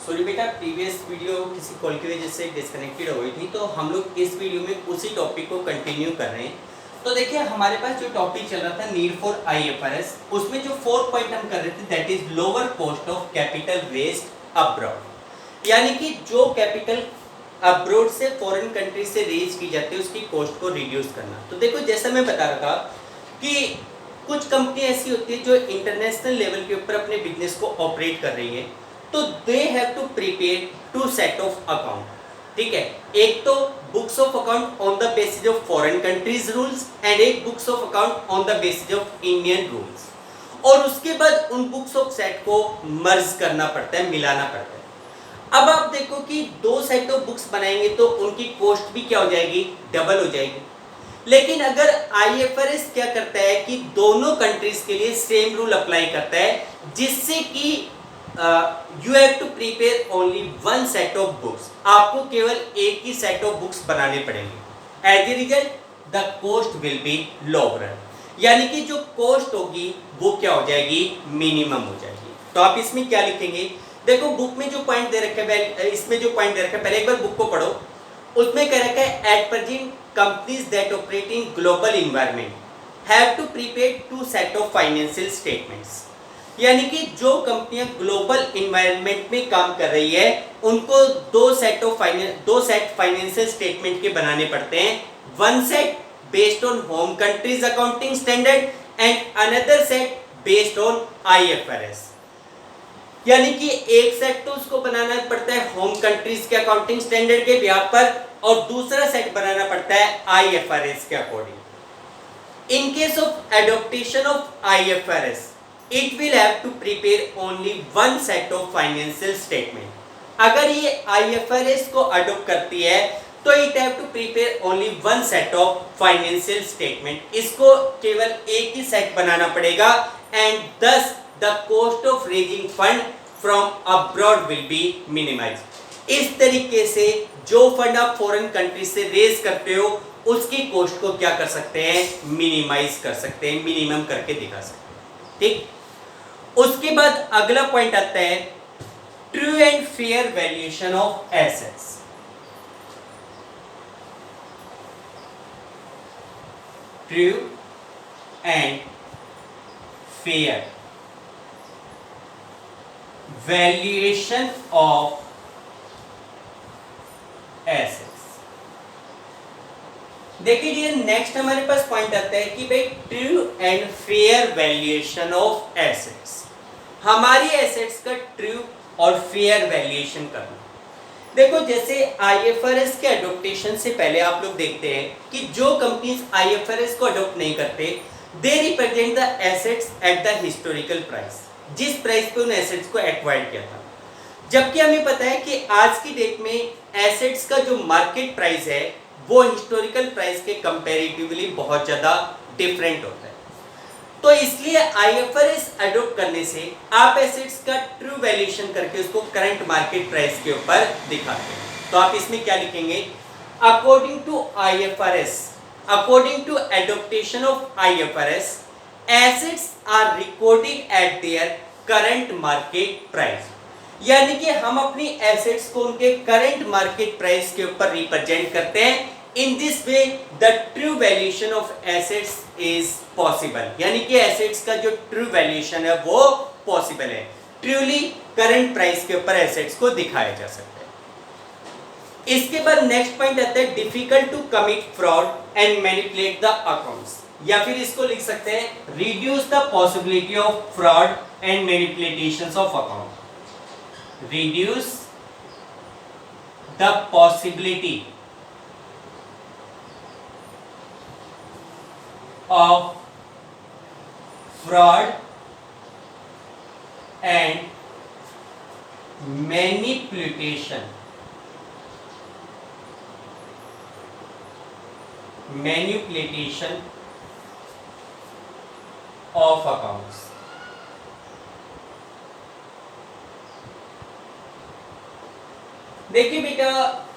Sorry बेटा, previous video किसी call की वजह से डिस्कनेक्टेड हो गई थी, तो हम लोग इस वीडियो में उसी टॉपिक को कंटिन्यू कर रहे हैं। तो देखिए, हमारे पास जो टॉपिक चल रहा था नीड फॉर आईएफआरएस, उसमें जो 4 पॉइंट हम कर रहे थे that is lower cost of capital raised abroad, यानी कि जो कैपिटल अब्रॉड से फॉरेन कंट्री से रेज की जाती है उसकी कॉस्ट को रिड्यूस करना। तो देखो, जैसा मैं बता रहा था कि कुछ कंपनी ऐसी होती है जो इंटरनेशनल लेवल के ऊपर अपने बिजनेस को ऑपरेट कर रही है, तो they have to prepare 2 set of account. ठीक है, एक तो books of account on the basis of foreign countries rules and एक books of account on the basis of Indian rules, और उसके बाद उन बुक्स ऑफ सेट को मर्ज करना पड़ता है, मिलाना पड़ता है। अब आप देखो कि 2 सेट ऑफ बुक्स बनाएंगे तो उनकी कॉस्ट भी क्या हो जाएगी, डबल हो जाएगी। लेकिन अगर आईएफआरएस क्या करता है कि दोनों कंट्रीज के लिए सेम रूल अप्लाई करता है, जिससे कि you have to prepare only 1 set of books, आपको केवल एक ही सेट ऑफ बुक्स बनाने पड़ेंगे। As a result the cost will be lower, यानी कि जो कॉस्ट होगी वो क्या हो जाएगी, मिनिमम हो जाएगी। तो आप इसमें क्या लिखेंगे, देखो बुक में जो पॉइंट दे रखे हैं, इसमें जो पॉइंट दे रखा है, पहले एक बार बुक को पढ़ो। उसमें कह रखा है at present companies that operate in global environment have to prepare 2 set of financial statements, यानी कि जो कंपनियां ग्लोबल एनवायरनमेंट में काम कर रही है उनको 2 सेट फाइनेंशियल स्टेटमेंट के बनाने पड़ते हैं। 1 set based on home countries accounting standard and another set based on IFRS, यानी कि एक सेट तो उसको बनाना पड़ता है होम कंट्रीज के अकाउंटिंग स्टैंडर्ड के ब्याह पर, और दूसरा सेट बनाना पड़ता है आईएफआरएस के according. In case of adoptation of IFRS it will have to prepare only 1 set of financial statement. अगर ये आईएफआरएस को अडॉप्ट करती है तो it have to prepare only 1 set of financial statement, इसको केवल एक ही सेट बनाना पड़ेगा, and thus the cost of raising fund from abroad will be minimized। इस तरीके से जो फंड आप फॉरेन कंट्री से रेज करते हो उसकी कॉस्ट को क्या कर सकते हैं, मिनिमाइज कर सकते हैं, मिनिमम करके दिखा सकते हैं। ठीक, उसके बाद अगला पॉइंट आता है true and fair valuation of assets. True and fair valuation of assets. देखिए, नेक्स्ट हमारे पास पॉइंट आता है कि भाई true and fair valuation of assets, हमारी एसेट्स का ट्रू और फेयर वैल्यूएशन करना। देखो, जैसे आईएफआरएस के अडॉप्टेशन से पहले आप लोग देखते हैं कि जो कंपनीज आईएफआरएस को अडॉप्ट नहीं करते they represent the assets at the historical price, जिस प्राइस पे उन एसेट्स को एक्वायर्ड किया था। जबकि हमें पता है कि आज की डेट में एसेट्स का जो मार्केट प्राइस है वो हिस्टोरिकल प्राइस के कंपैरेटिवली बहुत ज़्यादा डिफरेंट होता है। तो इसलिए आईएफआरएस अडॉप्ट करने से आप एसेट्स का ट्रू वैल्यूएशन करके उसको करंट मार्केट प्राइस के ऊपर दिखाते हैं। तो आप इसमें क्या लिखेंगे, according to IFRS, according to adoptation of IFRS assets are recorded at their current market price, यानी कि हम अपनी एसेट्स को उनके करंट मार्केट प्राइस के ऊपर रिप्रेजेंट करते हैं। In this way the true valuation of assets is possible, यानी कि एसेट्स का जो ट्रू वैल्यूएशन है वो पॉसिबल है, ट्रूली करंट प्राइस के ऊपर एसेट्स को दिखाया जा सकता है। इसके बाद नेक्स्ट पॉइंट आता है difficult to commit fraud and manipulate the accounts, या फिर इसको लिख सकते हैं reduce the possibility of fraud and manipulations of account. Reduce the possibility of fraud and manipulation of accounts. देखिए बेटा,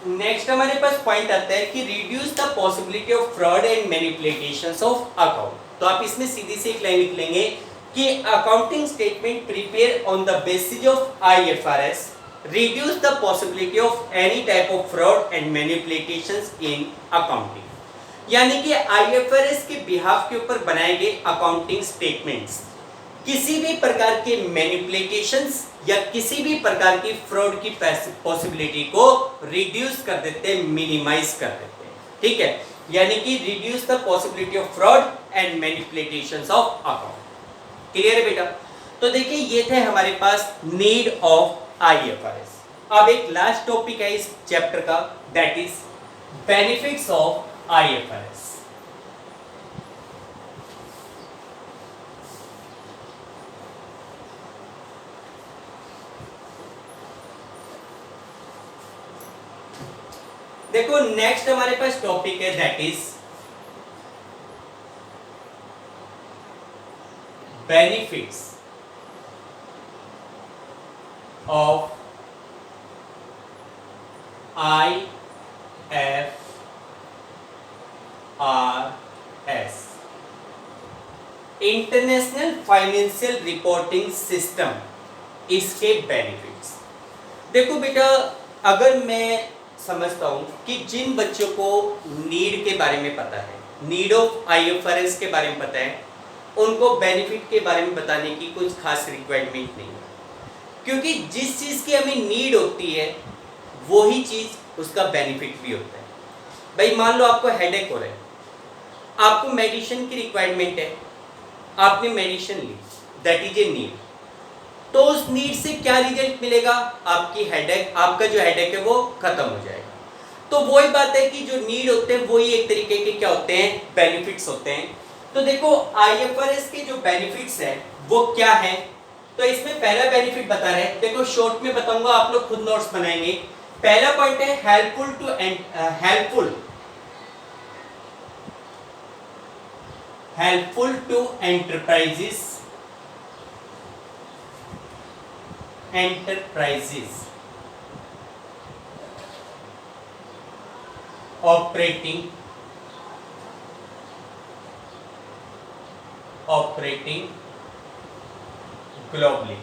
नेक्स्ट हमारे पास पॉइंट आता है कि reduce the possibility of fraud and manipulations of account. तो आप इसमें सीधी सी एक लाइन लिख लेंगे कि accounting statement prepare on the basis of IFRS reduce the possibility of any type of fraud and manipulations in accounting. यानी कि IFRS के बिहाफ के ऊपर बनाए गए अकाउंटिंग स्टेटमेंट्स किसी भी प्रकार के मैनिपुलेशंस या किसी भी प्रकार की फ्रॉड की पॉसिबिलिटी को रिड्यूस कर देते हैं, मिनिमाइज कर देते हैं, ठीक है, यानी कि reduce the possibility of fraud and manipulations of account. Clear है बेटा? तो देखिए ये थे हमारे पास नीड ऑफ IFRS। अब एक लास्ट टॉपिक है इस चैप्टर का, that is benefits of IFRS। देखो नेक्स्ट हमारे पास टॉपिक है that is benefits of IFRS, international financial reporting system, इसके बेनिफिट्स। देखो बेटा, अगर मैं समझता हूं कि जिन बच्चों को नीड के बारे में पता है, नीड ऑफ IFRS के बारे में पता है, उनको बेनिफिट के बारे में बताने की कुछ खास रिक्वायरमेंट नहीं है, क्योंकि जिस चीज़ की हमें नीड होती है वही चीज़ उसका बेनिफिट भी होता है। भाई मान लो आपको हेडेक हो रहा है, आपको मेडिसिन की रिक्वायरमेंट है, आपने मेडिसिन ली, दैट इज ए नीड। तो उस नीड से क्या रिजल्ट मिलेगा? आपकी हेडेक, आपका जो हेडेक है वो खत्म हो जाएगा। तो वही बात है कि जो नीड होते हैं वही एक तरीके के क्या होते हैं? बेनिफिट्स होते हैं। तो देखो IFRS के जो बेनिफिट्स हैं वो क्या है? तो इसमें पहला बेनिफिट बता रहे हैं, देखो शॉर्ट में बताऊंगा, आप लोग खुद नोट्स बनाएंगे। पहला पॉइंट है helpful to enterprises operating globally.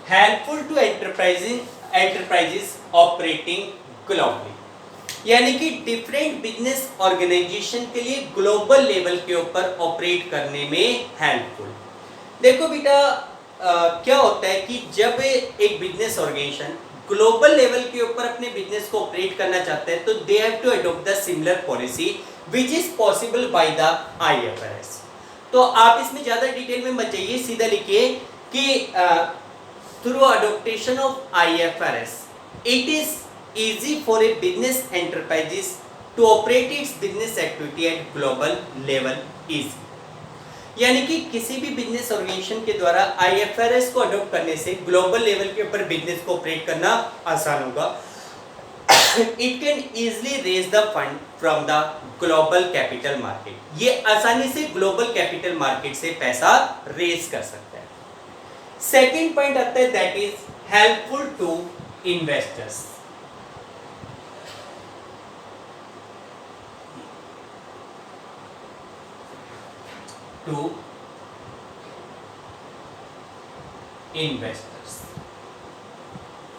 Helpful to enterprises operating globally, यानी कि डिफरेंट बिजनेस ऑर्गेनाइजेशन के लिए ग्लोबल लेवल के ऊपर ऑपरेट करने में हेल्पफुल। देखो बेटा, क्या होता है कि जब एक बिजनेस ऑर्गेनाइजेशन ग्लोबल लेवल के ऊपर अपने बिजनेस को ऑपरेट करना चाहते हैं तो they have to adopt the similar policy which is possible by the IFRS। तो आप इसमें ज्यादा डिटेल में मत जाइए, सीधा लिखिए कि through adaptation of IFRS it is easy for a business enterprises to operate its business activity at global level easy। यानी कि किसी भी बिजनेस ऑर्गेनाइजेशन के द्वारा IFRS को अडॉप्ट करने से ग्लोबल लेवल के ऊपर बिजनेस को ऑपरेट करना आसान होगा। It can easily raise the fund from the global capital market, ये आसानी से ग्लोबल कैपिटल मार्केट से पैसा रेज कर सकता है। सेकेंड पॉइंट आता है that is helpful to investors. To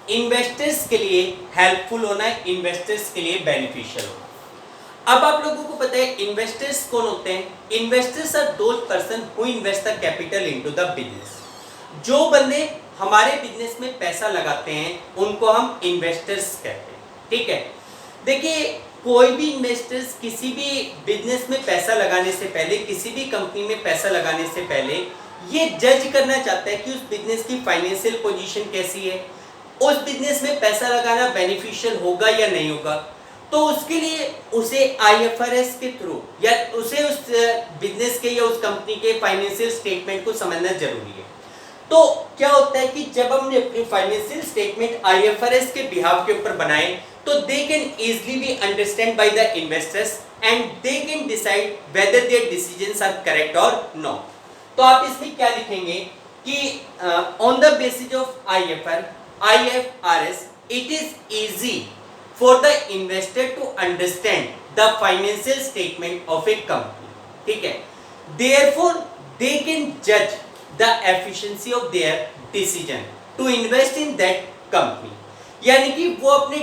investors के लिए हेल्पफुल होना है, इन्वेस्टर्स के लिए बेनिफिशियल होना। अब आप लोगों को पता है इन्वेस्टर्स कौन होते हैं? Investors are those person who invest the capital into the business. जो बंदे हमारे बिजनेस में पैसा लगाते हैं उनको हम इन्वेस्टर्स कहते हैं, ठीक है। देखिए कोई भी इन्वेस्टर्स किसी भी बिजनेस में पैसा लगाने से पहले, किसी भी कंपनी में पैसा लगाने से पहले ये जज करना चाहता है कि उस बिजनेस की फाइनेंशियल पोजीशन कैसी है, उस बिजनेस में पैसा लगाना बेनिफिशियल होगा या नहीं होगा। तो उसके लिए उसे IFRS के थ्रू या उसे उस बिजनेस के या उस कंपनी के फाइनेंशियल स्टेटमेंट को समझना जरूरी है। तो क्या होता है कि जब हमने अपनी फाइनेंशियल स्टेटमेंट IFRS के बिहाफ के ऊपर बनाए तो they can easily be understand by the investors and they can decide whether their decisions are correct और नॉट। तो आप इसमें क्या लिखेंगे कि on the basis of IFRS it is easy for the investor to understand the financial statement of a company, ठीक है। Therefore they can judge the efficiency of their decision to invest in that company. यानी कि वो अपने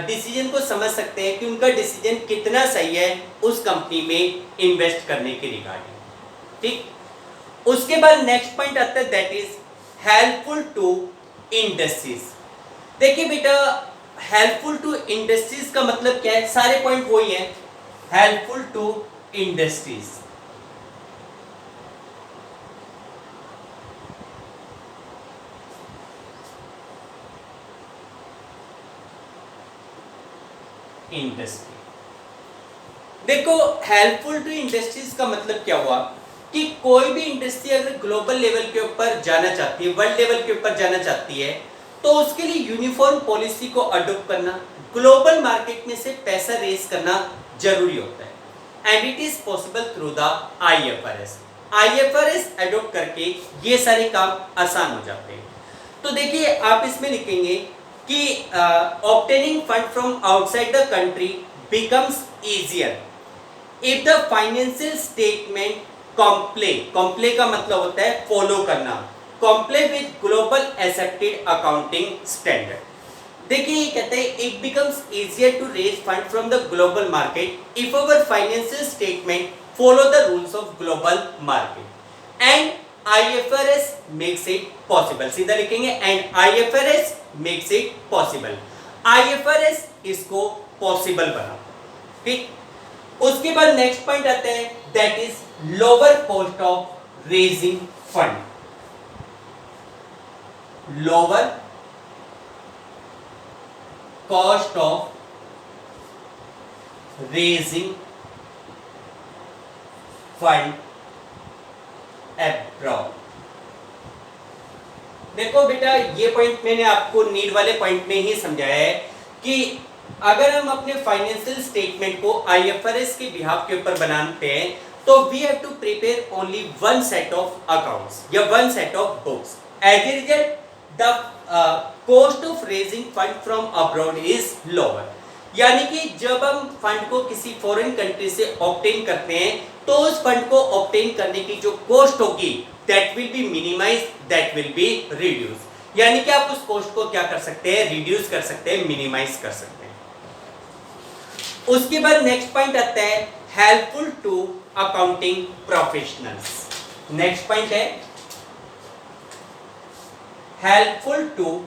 decision को समझ सकते हैं कि उनका डिसीजन कितना सही है उस कंपनी में इन्वेस्ट करने के रिगार्डिंग। ठीक, उसके बाद नेक्स्ट पॉइंट आता है that is helpful to industries. देखिए बेटा, हेल्पफुल टू इंडस्ट्रीज का मतलब क्या है? सारे पॉइंट वही है, हेल्पफुल टू इंडस्ट्रीज। इंडस्ट्री, देखो हेल्पफुल टू इंडस्ट्रीज का मतलब क्या हुआ कि कोई भी इंडस्ट्री अगर ग्लोबल लेवल के ऊपर जाना चाहती है, वर्ल्ड लेवल के ऊपर जाना चाहती है, तो उसके लिए यूनिफॉर्म पॉलिसी को अडॉप्ट करना, ग्लोबल मार्केट में से पैसा रेज करना जरूरी होता है। And it is possible through the IFRS। IFRS adopt करके ये सारे काम आसान हो जाते हैं। तो देखिए आप इसमें लिखेंगे कि obtaining fund from outside the country becomes easier if the financial statement comply का मतलब होता है फॉलो करना, comply with global accepted accounting standard. देखिए ये कहते हैं it becomes easier to raise fund from the global market if our financial statement follow the rules of global market and IFRS makes it possible। सीधा लिखेंगे and IFRS makes it possible। IFRS इसको possible बना। ठीक, उसके बाद next point आता है that is lower cost of raising fund. Lower cost of raising fund abroad. देखो बेटा, ये पॉइंट मैंने आपको नीड वाले पॉइंट में ही समझाया है कि अगर हम अपने फाइनेंशियल स्टेटमेंट को IFRS के बिहाफ के ऊपर बनाते हैं तो we have to prepare only one set of accounts या one set of books. As a result the cost of raising fund from abroad is lower. यानी कि जब हम फंड को किसी फॉरेन कंट्री से ऑब्टेन करते हैं तो उस फंड को ऑब्टेन करने की जो कॉस्ट होगी that will be minimise, that will be reduce. यानी कि आप उस कॉस्ट को क्या कर सकते हैं? रिड्यूस कर सकते हैं, मिनिमाइज कर सकते हैं। उसके बाद नेक्स्ट पॉइंट आता है helpful to accounting professionals. Next point है हेल्पफुल टू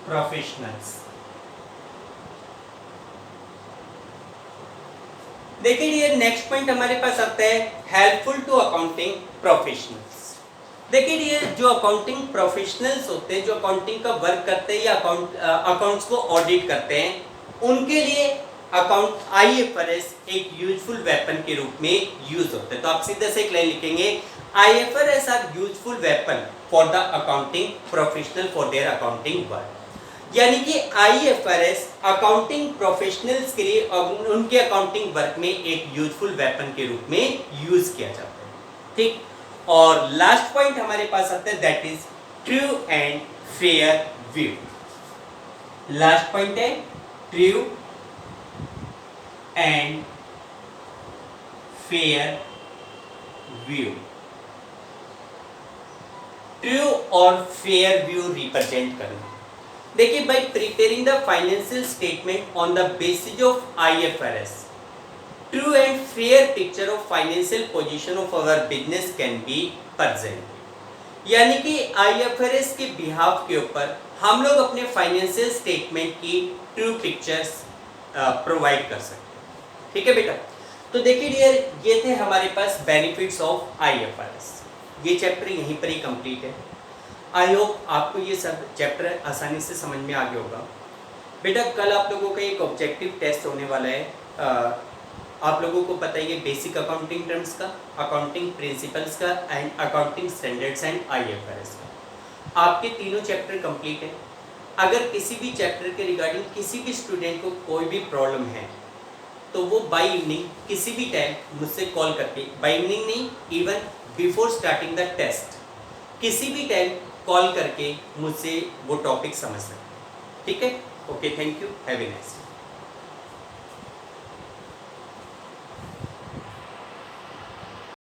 प्रोफेशनल्स। देखिए ये नेक्स्ट पॉइंट हमारे पास आता है हेल्पफुल टू अकाउंटिंग प्रोफेशनल्स। देखिए ये जो अकाउंटिंग प्रोफेशनल्स होते हैं, जो अकाउंटिंग का वर्क करते हैं या अकाउंट्स को ऑडिट करते हैं, उनके लिए अकाउंट IFRS एक यूजफुल वेपन के रूप में यूज होता है। तो आप सीधे से एक लाइन लिखेंगे IFRS are useful weapon for the accounting professional for their accounting work. यानी कि IFRS अकाउंटिंग प्रोफेशनल्स के लिए उनके अकाउंटिंग वर्क में एक यूजफुल वेपन के रूप में यूज किया जाता है। ठीक, और लास्ट पॉइंट हमारे पास आता है that is true and fair view. Last point है true and fair view. True और फेयर व्यू रिप्रेजेंट करना। देखिए by preparing the financial statement on the basis of IFRS, true and fair picture of financial position of our business can be present. यानी कि IFRS के behalf के ऊपर हम लोग अपने फाइनेंशियल स्टेटमेंट की ट्रू पिक्चर्स प्रोवाइड कर सकते हैं। ठीक है बेटा, तो देखिए डियर ये थे हमारे पास बेनिफिट्स ऑफ IFRS। ये चैप्टर यहीं पर ही कंप्लीट है। आई होप आपको ये सब चैप्टर आसानी से समझ में आ गया होगा। बेटा कल आप लोगों का एक ऑब्जेक्टिव टेस्ट होने वाला है। आप लोगों को पता ही है बेसिक अकाउंटिंग टर्म्स का, अकाउंटिंग प्रिंसिपल्स का and accounting standards and IFRS का। आपके तीनों चैप्टर कंप्लीट है। अगर किसी भी चैप्टर के रिगार्डिंग किसी भी स्टूडेंट को कोई भी प्रॉब्लम है तो वो बाय इवनिंग किसी भी टाइम मुझसे कॉल करके, बाय इवनिंग नहीं even before starting the test किसी भी टाइम कॉल करके मुझसे वो टॉपिक समझ सकते हैं। ठीक है, okay, thank you, have a nice day.